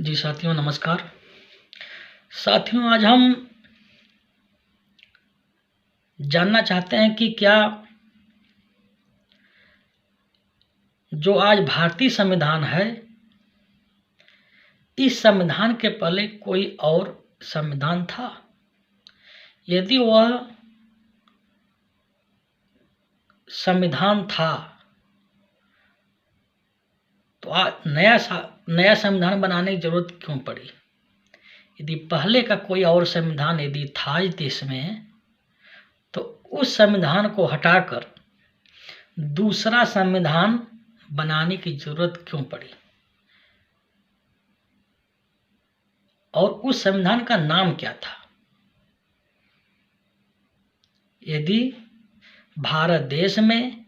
जी साथियों नमस्कार। साथियों आज हम जानना चाहते हैं कि क्या जो आज भारतीय संविधान है, इस संविधान के पहले कोई और संविधान था? यदि वह संविधान था तो आज नया संविधान बनाने की जरूरत क्यों पड़ी? यदि पहले का कोई और संविधान यदि था इस देश में, तो उस संविधान को हटाकर दूसरा संविधान बनाने की जरूरत क्यों पड़ी? और उस संविधान का नाम क्या था? यदि भारत देश में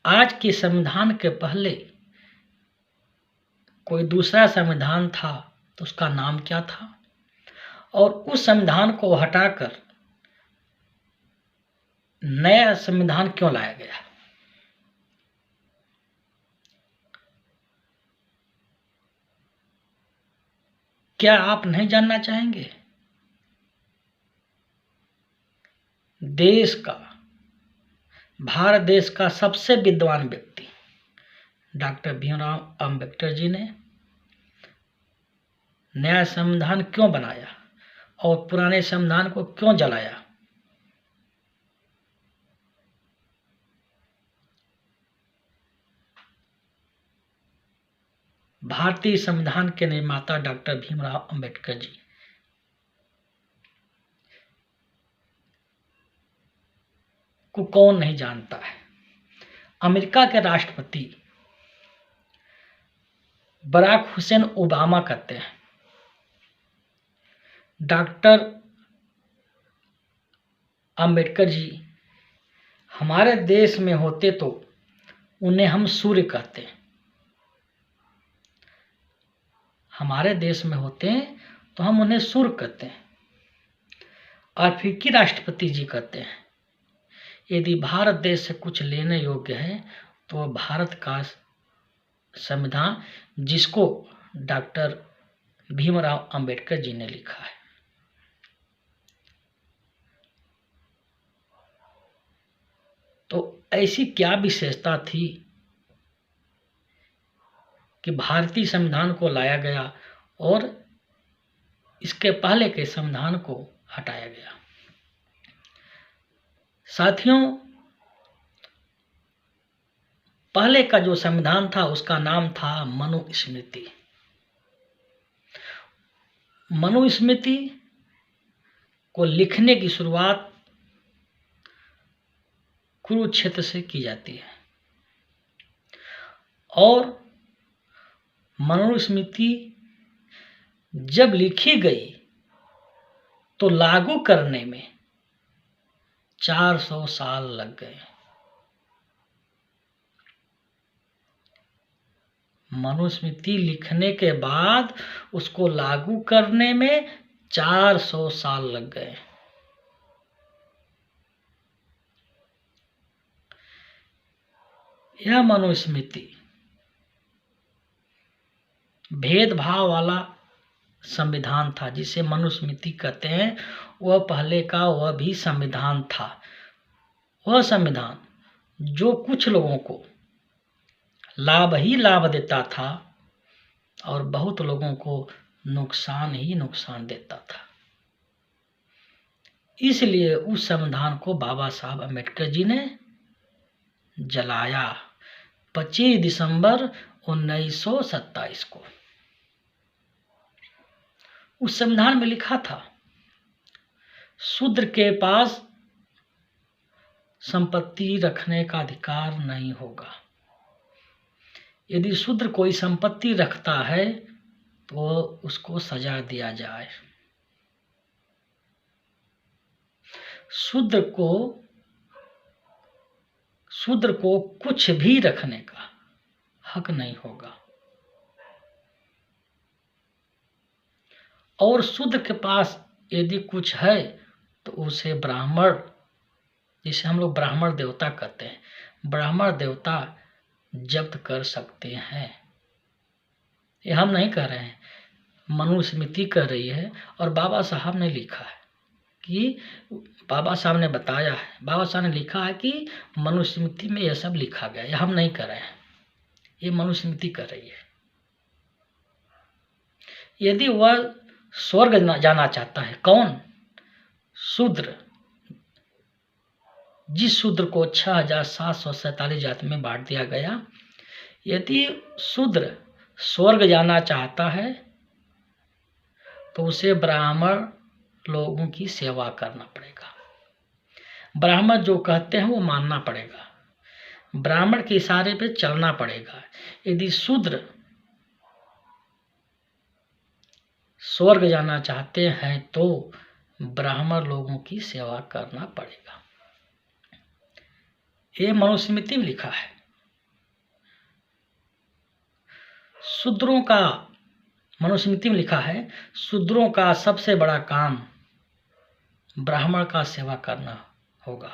आज के संविधान के पहले कोई दूसरा संविधान था तो उसका नाम क्या था? और उस संविधान को हटाकर नया संविधान क्यों लाया गया? क्या आप नहीं जानना चाहेंगे? भारत देश का सबसे विद्वान व्यक्ति डॉक्टर भीमराव अंबेडकर जी ने नया संविधान क्यों बनाया और पुराने संविधान को क्यों जलाया? भारतीय संविधान के निर्माता डॉक्टर भीमराव अंबेडकर जी को कौन नहीं जानता है? अमेरिका के राष्ट्रपति बराक हुसैन ओबामा कहते हैं डॉक्टर अंबेडकर जी हमारे देश में होते तो उन्हें हम सूर्य कहते हैं। हमारे देश में होते हैं तो हम उन्हें सूर्य कहते हैं। अफ्रीकी राष्ट्रपति जी कहते हैं यदि भारत देश से कुछ लेने योग्य है तो भारत का संविधान, जिसको डॉक्टर भीमराव अंबेडकर जी ने लिखा है। तो ऐसी क्या विशेषता थी कि भारतीय संविधान को लाया गया और इसके पहले के संविधान को हटाया गया? साथियों, पहले का जो संविधान था उसका नाम था मनुस्मृति। मनुस्मृति को लिखने की शुरुआत कुरुक्षेत्र से की जाती है और मनुस्मृति जब लिखी गई तो लागू करने में 400 साल लग गए। मनुस्मृति लिखने के बाद उसको लागू करने में 400 साल लग गए। यह मनुस्मृति भेदभाव वाला संविधान था जिसे मनुस्मृति कहते हैं। वह पहले का वह भी संविधान था। वह संविधान जो कुछ लोगों को लाभ ही लाभ देता था और बहुत लोगों को नुकसान ही नुकसान देता था। इसलिए उस संविधान को बाबा साहब अम्बेडकर जी ने जलाया 25 दिसंबर 1927 को। उस संविधान में लिखा था शूद्र के पास संपत्ति रखने का अधिकार नहीं होगा। यदि शूद्र कोई संपत्ति रखता है तो उसको सजा दिया जाए। शूद्र को कुछ भी रखने का हक नहीं होगा। और शूद्र के पास यदि कुछ है तो उसे ब्राह्मण, जिसे हम लोग ब्राह्मण देवता कहते हैं, ब्राह्मण देवता जब्त कर सकते हैं। ये हम नहीं कह रहे हैं, मनुस्मृति कर रही है और बाबा साहब ने लिखा है कि बाबा साहब ने बताया है, बाबा साहब ने लिखा है कि मनुस्मृति में यह सब लिखा गया है। ये हम नहीं कर रहे हैं, ये मनुस्मृति कर रही है। यदि वह स्वर्ग जाना चाहता है, कौन? शूद्र। जिस शूद्र को 6747 जाति में बांट दिया गया, यदि शूद्र स्वर्ग जाना चाहता है तो उसे ब्राह्मण लोगों की सेवा करना पड़ेगा। ब्राह्मण जो कहते हैं वो मानना पड़ेगा, ब्राह्मण के इशारे पे चलना पड़ेगा। यदि शूद्र स्वर्ग जाना चाहते हैं तो ब्राह्मण लोगों की सेवा करना पड़ेगा। ये मनुस्मृति में लिखा है। शूद्रों का, मनुस्मृति में लिखा है, शूद्रों का सबसे बड़ा काम ब्राह्मण का सेवा करना होगा।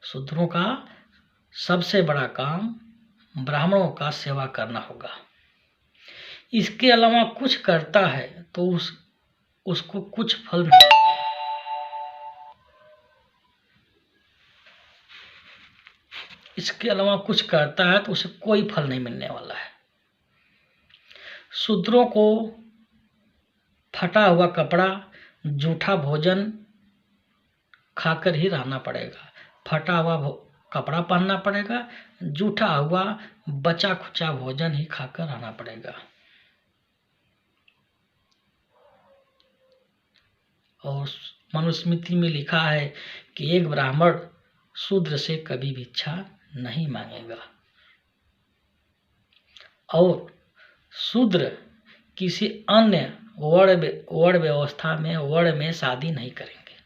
शूद्रों का सबसे बड़ा काम ब्राह्मणों का सेवा करना होगा। इसके अलावा कुछ करता है तो उसको कुछ फल नहीं मिलेगा। इसके अलावा कुछ करता है तो उसे कोई फल नहीं मिलने वाला है। शूद्रों को फटा हुआ कपड़ा, जूठा भोजन खाकर ही रहना पड़ेगा। फटा हुआ कपड़ा पहनना पड़ेगा, जूठा हुआ बचा खुचा भोजन ही खाकर रहना पड़ेगा। और मनुस्मृति में लिखा है कि एक ब्राह्मण शूद्र से कभी भिक्षा नहीं मांगेगा और शूद्र किसी अन्य वर्ण व्यवस्था में, वर्ण में शादी नहीं करेंगे।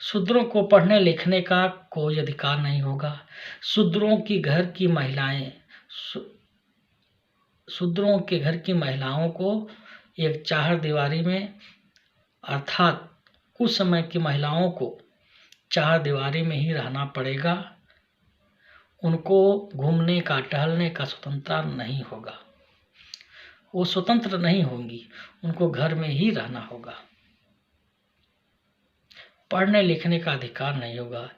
शूद्रों को पढ़ने लिखने का कोई अधिकार नहीं होगा। शूद्रों की घर की महिलाएं, शूद्रों के घर की महिलाओं को एक चार दीवारी में, अर्थात उस समय की महिलाओं को चार दीवारी में ही रहना पड़ेगा। उनको घूमने का, टहलने का स्वतंत्रता नहीं होगा। वो स्वतंत्र नहीं होंगी, उनको घर में ही रहना होगा। पढ़ने लिखने का अधिकार नहीं होगा।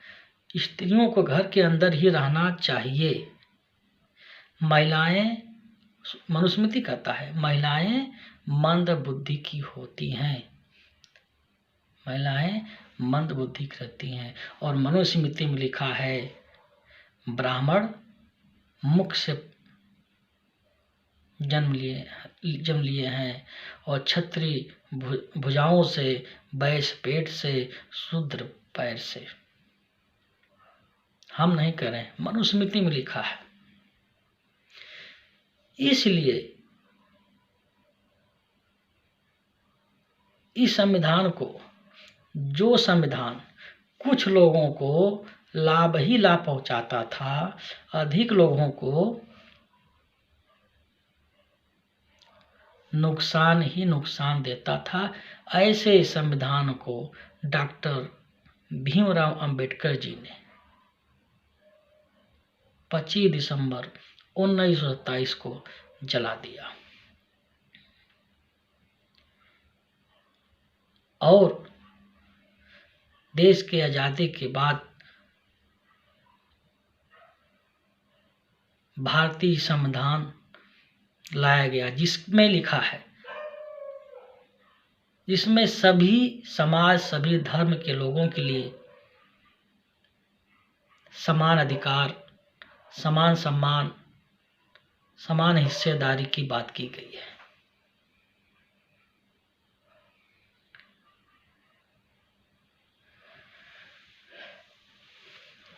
स्त्रियों को घर के अंदर ही रहना चाहिए। महिलाएं, मनुस्मृति कहता है, महिलाएं मंद बुद्धि की होती हैं। महिलाएं मंद बुद्धि की रहती हैं। और मनुस्मृति में लिखा है, ब्राह्मण मुख से जन्म लिए हैं और क्षत्रिय भुजाओं से, वैश्य पेट से, शूद्र पैर से। हम नहीं करें, मनुस्मृति में लिखा है। इसलिए इस संविधान को, जो संविधान कुछ लोगों को लाभ ही लाभ पहुंचाता था, अधिक लोगों को नुकसान ही नुकसान देता था, ऐसे संविधान को डॉक्टर भीमराव अंबेडकर जी ने 25 दिसंबर 1927 को जला दिया। और देश के आजादी के बाद भारतीय संविधान लाया गया, जिसमें लिखा है, जिसमें सभी समाज, सभी धर्म के लोगों के लिए समान अधिकार, समान सम्मान, समान हिस्सेदारी की बात की गई है।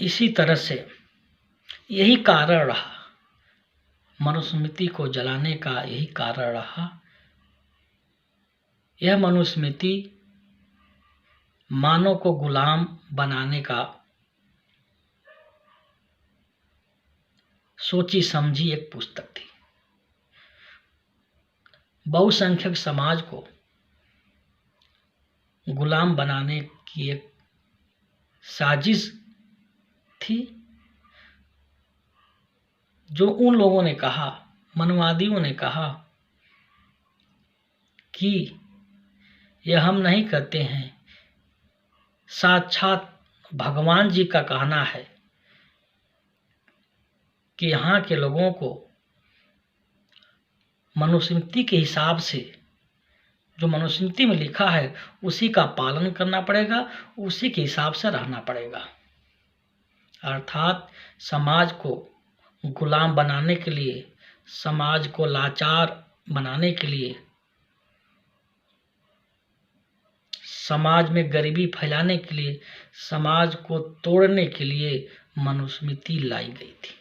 इसी तरह से यही कारण रहा, मनुस्मृति को जलाने का यही कारण रहा। यह मनुस्मृति मानव को गुलाम बनाने का सोची समझी एक पुस्तक थी। बहुसंख्यक समाज को गुलाम बनाने की एक साजिश थी, जो उन लोगों ने कहा, मनवादियों ने कहा कि यह हम नहीं कहते हैं, साक्षात भगवान जी का कहना है कि यहाँ के लोगों को मनुस्मृति के हिसाब से, जो मनुस्मृति में लिखा है उसी का पालन करना पड़ेगा, उसी के हिसाब से रहना पड़ेगा। अर्थात समाज को गुलाम बनाने के लिए, समाज को लाचार बनाने के लिए, समाज में गरीबी फैलाने के लिए, समाज को तोड़ने के लिए मनुस्मृति लाई गई थी।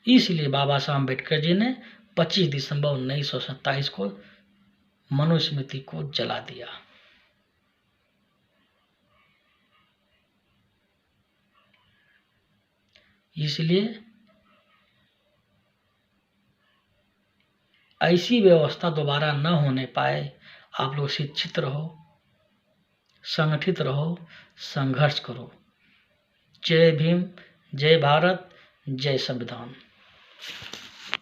इसलिए बाबा साहब अम्बेडकर जी ने 25 दिसंबर 1927 को मनुस्मृति को जला दिया। इसलिए ऐसी व्यवस्था दोबारा न होने पाए, आप लोग शिक्षित रहो, संगठित रहो, संघर्ष करो। जय भीम, जय भारत, जय संविधान।